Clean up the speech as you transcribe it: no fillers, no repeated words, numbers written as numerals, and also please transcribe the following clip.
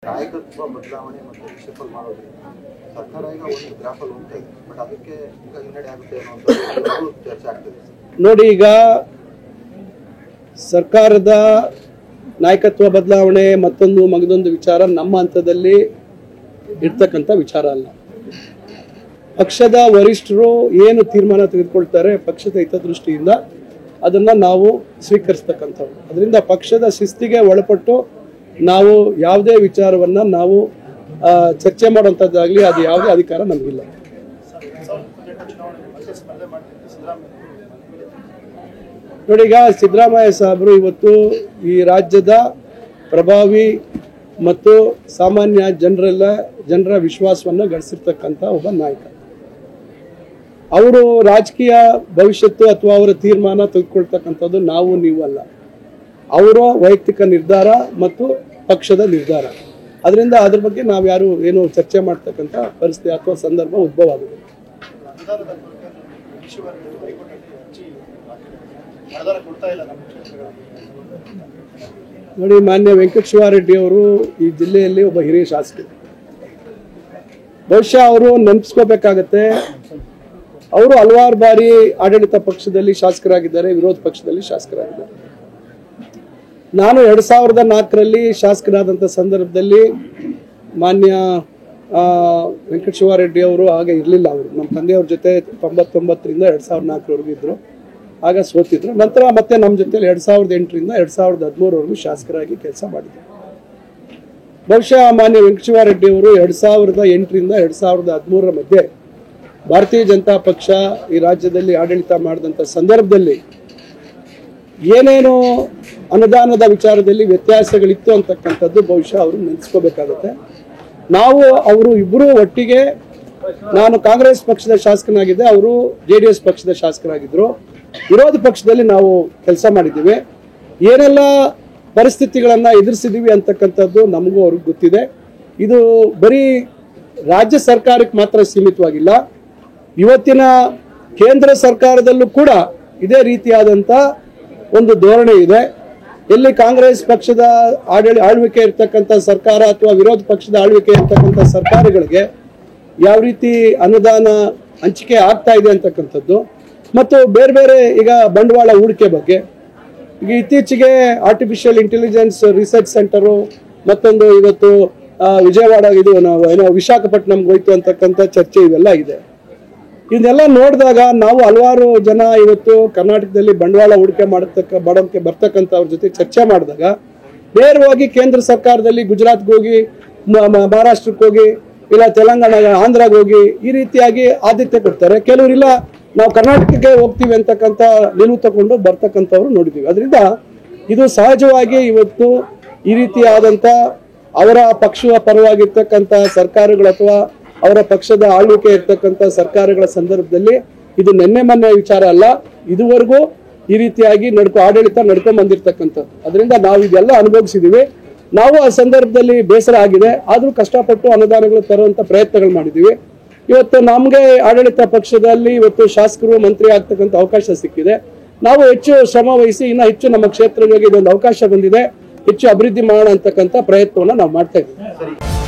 ನಾಯಕತ್ವ ಬದಲಾವಣೆ ಮತ್ತು ರಿಷಫಲ್ ಮಾಡೋದ್ರಿಂದ ಸರ್ಕಾರ ಈಗ ಒಂದು ಗ್ರಾಫಲ್ಲಿ ಹೋಗ್ತಾ ಇದೆ, ಬಟ್ ಅದಕ್ಕೆ ಈಗ ಹಿನ್ನಡೆ ಆಗುತ್ತೆ ಅನ್ನೋ ಚರ್ಚೆ ಆಗ್ತದೆ. ನೋಡಿ, ಈಗ ಸರ್ಕಾರದ ನಾಯಕತ್ವ ಬದಲಾವಣೆ ಮಗದೊಂದು ವಿಚಾರ ನಮ್ಮ ಹಂತದಲ್ಲಿ ಇರ್ತಕ್ಕಂಥ ವಿಚಾರ ಅಲ್ಲ. ಪಕ್ಷದ ವರಿಷ್ಠರು ಏನು ತೀರ್ಮಾನ ತೆಗೆದುಕೊಳ್ತಾರೆ ಪಕ್ಷದ ಹಿತದೃಷ್ಟಿಯಿಂದ ಅದನ್ನ ನಾವು ಸ್ವೀಕರಿಸ್ತಕ್ಕಂಥವ್ರು. ಅದರಿಂದ ಪಕ್ಷದ ಶಿಸ್ತಿಗೆ ಒಳಪಟ್ಟು ನಾವು ಯಾವುದೇ ವಿಚಾರವನ್ನ ನಾವು ಚರ್ಚೆ ಮಾಡುವಂಥದ್ದಾಗಲಿ ಅದು ಯಾವುದೇ ಅಧಿಕಾರ ನಮಗಿಲ್ಲ. ನೋಡಿ, ಈಗ ಸಿದ್ದರಾಮಯ್ಯ ಸಾಹೇಬರು ಇವತ್ತು ಈ ರಾಜ್ಯದ ಪ್ರಭಾವಿ ಮತ್ತು ಸಾಮಾನ್ಯ ಜನರ ವಿಶ್ವಾಸವನ್ನು ಗಳಿಸಿರ್ತಕ್ಕಂಥ ಒಬ್ಬ ನಾಯಕ. ಅವರು ರಾಜಕೀಯ ಭವಿಷ್ಯತ್ತು ಅಥವಾ ಅವರ ತೀರ್ಮಾನ ತೆಗೆದುಕೊಳ್ತಕ್ಕಂಥದ್ದು ನಾವು ನೀವು ಅಲ್ಲ, ಅವರ ವೈಯಕ್ತಿಕ ನಿರ್ಧಾರ ಮತ್ತು ಪಕ್ಷದ ನಿರ್ಧಾರ. ಅದರಿಂದ ಅದ್ರ ಬಗ್ಗೆ ನಾವು ಯಾರು ಏನು ಚರ್ಚೆ ಮಾಡ್ತಕ್ಕಂಥ ಪರಿಸ್ಥಿತಿ ಅಥವಾ ಸಂದರ್ಭ ಉದ್ಭವ ಆಗಿದೆ. ನೋಡಿ, ಮಾನ್ಯ ವೆಂಕಟೇಶ್ವರರೆಡ್ಡಿ ಅವರು ಈ ಜಿಲ್ಲೆಯಲ್ಲಿ ಒಬ್ಬ ಹಿರಿಯ ಶಾಸಕರು. ಬಹುಶಃ ಅವರು ನೆನಪಿಸ್ಕೋಬೇಕಾಗತ್ತೆ, ಅವರು ಹಲವಾರು ಬಾರಿ ಆಡಳಿತ ಪಕ್ಷದಲ್ಲಿ ಶಾಸಕರಾಗಿದ್ದಾರೆ, ವಿರೋಧ ಪಕ್ಷದಲ್ಲಿ ಶಾಸಕರಾಗಿದ್ದಾರೆ. ನಾನು 2004ರಲ್ಲಿ ಶಾಸಕರಾದಂಥ ಸಂದರ್ಭದಲ್ಲಿ ಮಾನ್ಯ ವೆಂಕಟೇಶ್ವರರೆಡ್ಡಿ ಅವರು ಆಗ ಇರಲಿಲ್ಲ. ಅವರು ನಮ್ಮ ತಂದೆಯವ್ರ ಜೊತೆ 99ರಿಂದ 2004ವರೆಗೂ ಇದ್ರು, ಆಗ ಸೋತಿದ್ರು. ನಂತರ ಮತ್ತೆ ನಮ್ಮ ಜೊತೆಲಿ 2008ರಿಂದ 2013ವರೆಗೂ ಶಾಸಕರಾಗಿ ಕೆಲಸ ಮಾಡಿದ್ರು. ಬಹುಶಃ ಮಾನ್ಯ ವೆಂಕಟೇಶ್ವರರೆಡ್ಡಿ ಅವರು 2008ರಿಂದ 2013ರ ಮಧ್ಯೆ ಭಾರತೀಯ ಜನತಾ ಪಕ್ಷ ಈ ರಾಜ್ಯದಲ್ಲಿ ಆಡಳಿತ ಮಾಡಿದಂಥ ಸಂದರ್ಭದಲ್ಲಿ ಏನೇನು ಅನುದಾನದ ವಿಚಾರದಲ್ಲಿ ವ್ಯತ್ಯಾಸಗಳಿತ್ತು ಅಂತಕ್ಕಂಥದ್ದು ಬಹುಶಃ ಅವರು ನೆನೆಸ್ಕೋಬೇಕಾಗುತ್ತೆ. ಅವರು ಇಬ್ಬರು ಒಟ್ಟಿಗೆ, ನಾನು ಕಾಂಗ್ರೆಸ್ ಪಕ್ಷದ ಶಾಸಕನಾಗಿದ್ದೆ, ಅವರು JDS ಪಕ್ಷದ ಶಾಸಕರಾಗಿದ್ದರು. ವಿರೋಧ ಪಕ್ಷದಲ್ಲಿ ನಾವು ಕೆಲಸ ಮಾಡಿದ್ದೀವಿ. ಏನೆಲ್ಲ ಪರಿಸ್ಥಿತಿಗಳನ್ನ ಎದುರಿಸಿದೀವಿ ಅಂತಕ್ಕಂಥದ್ದು ನಮಗೂ ಅವ್ರಿಗೆ ಗೊತ್ತಿದೆ. ಇದು ಬರೀ ರಾಜ್ಯ ಸರ್ಕಾರಕ್ಕೆ ಮಾತ್ರ ಸೀಮಿತವಾಗಿಲ್ಲ, ಇವತ್ತಿನ ಕೇಂದ್ರ ಸರ್ಕಾರದಲ್ಲೂ ಕೂಡ ಇದೇ ರೀತಿಯಾದಂಥ ಒಂದು ಧೋರಣೆ ಇದೆ. ಎಲ್ಲಿ ಕಾಂಗ್ರೆಸ್ ಪಕ್ಷದ ಆಳ್ವಿಕೆ ಇರ್ತಕ್ಕಂಥ ಸರ್ಕಾರ ಅಥವಾ ವಿರೋಧ ಪಕ್ಷದ ಆಳ್ವಿಕೆ ಇರ್ತಕ್ಕಂಥ ಸರ್ಕಾರಗಳಿಗೆ ಯಾವ ರೀತಿ ಅನುದಾನ ಹಂಚಿಕೆ ಆಗ್ತಾ ಇದೆ ಅಂತಕ್ಕಂಥದ್ದು ಮತ್ತು ಬೇರೆ ಬೇರೆ ಈಗ ಬಂಡವಾಳ ಹೂಡಿಕೆ ಬಗ್ಗೆ, ಈಗ ಇತ್ತೀಚೆಗೆ ಆರ್ಟಿಫಿಷಿಯಲ್ ಇಂಟೆಲಿಜೆನ್ಸ್ ರಿಸರ್ಚ್ ಸೆಂಟರು ಮತ್ತೊಂದು ಇವತ್ತು ವಿಜಯವಾಡ ಏನೋ ವಿಶಾಖಪಟ್ಟಣಂಗೆ ಹೋಯ್ತು ಅಂತಕ್ಕಂಥ ಚರ್ಚೆ ಇವೆಲ್ಲ ಇದೆ. ಇದನ್ನೆಲ್ಲ ನೋಡಿದಾಗ ನಾವು ಹಲವಾರು ಜನ ಇವತ್ತು ಕರ್ನಾಟಕದಲ್ಲಿ ಬಂಡವಾಳ ಹೂಡಿಕೆ ಮಾಡೋಕ್ಕೆ ಬರ್ತಕ್ಕಂಥವ್ರ ಜೊತೆ ಚರ್ಚೆ ಮಾಡಿದಾಗ ನೇರವಾಗಿ ಕೇಂದ್ರ ಸರ್ಕಾರದಲ್ಲಿ ಗುಜರಾತ್ಗೆ ಹೋಗಿ, ಮಹಾರಾಷ್ಟ್ರಕ್ಕೆ ಹೋಗಿ, ಇಲ್ಲ ತೆಲಂಗಾಣ ಆಂಧ್ರಾಗೆ ಹೋಗಿ ಈ ರೀತಿಯಾಗಿ ಆದ್ಯತೆ ಕೊಡ್ತಾರೆ. ಕೆಲವರಿಲ್ಲ ನಾವು ಕರ್ನಾಟಕಕ್ಕೆ ಹೋಗ್ತೀವಿ ಅಂತಕ್ಕಂಥ ನಿಲುವು ತಗೊಂಡು ಬರ್ತಕ್ಕಂಥವ್ರು ನೋಡಿದ್ದೀವಿ. ಅದರಿಂದ ಇದು ಸಹಜವಾಗಿ ಇವತ್ತು ಈ ರೀತಿಯಾದಂಥ ಅವರ ಪಕ್ಷದ ಪರವಾಗಿರ್ತಕ್ಕಂಥ ಸರ್ಕಾರಗಳು ಅಥವಾ ಅವರ ಪಕ್ಷದ ಆಳ್ವಿಕೆ ಇರ್ತಕ್ಕಂಥ ಸರ್ಕಾರಗಳ ಸಂದರ್ಭದಲ್ಲಿ ಇದು ನಿನ್ನೆ ಮೊನ್ನೆ ವಿಚಾರ ಅಲ್ಲ, ಇದುವರೆಗೂ ಈ ರೀತಿಯಾಗಿ ಆಡಳಿತ ನಡ್ಕೊಂಡ್ ಬಂದಿರ್ತಕ್ಕಂಥದ್ದು. ಅದರಿಂದ ನಾವು ಇದೆಲ್ಲ ಅನುಭವಿಸಿದೀವಿ. ನಾವು ಆ ಸಂದರ್ಭದಲ್ಲಿ ಬೇಸರ ಆಗಿದೆ, ಆದ್ರೂ ಕಷ್ಟಪಟ್ಟು ಅನುದಾನಗಳು ತರುವಂತ ಪ್ರಯತ್ನಗಳು ಮಾಡಿದೀವಿ. ಇವತ್ತು ನಮ್ಗೆ ಆಡಳಿತ ಪಕ್ಷದಲ್ಲಿ ಇವತ್ತು ಶಾಸಕರು ಮಂತ್ರಿ ಆಗ್ತಕ್ಕಂಥ ಅವಕಾಶ ಸಿಕ್ಕಿದೆ. ನಾವು ಹೆಚ್ಚು ಶ್ರಮ ವಹಿಸಿ ಇನ್ನ ಹೆಚ್ಚು ನಮ್ಮ ಕ್ಷೇತ್ರಗಳಿಗೆ ಇದೊಂದು ಅವಕಾಶ ಬಂದಿದೆ, ಹೆಚ್ಚು ಅಭಿವೃದ್ಧಿ ಮಾಡೋಣ ಅಂತಕ್ಕಂಥ ಪ್ರಯತ್ನವನ್ನ ನಾವು ಮಾಡ್ತಾ ಇದ್ದೀವಿ.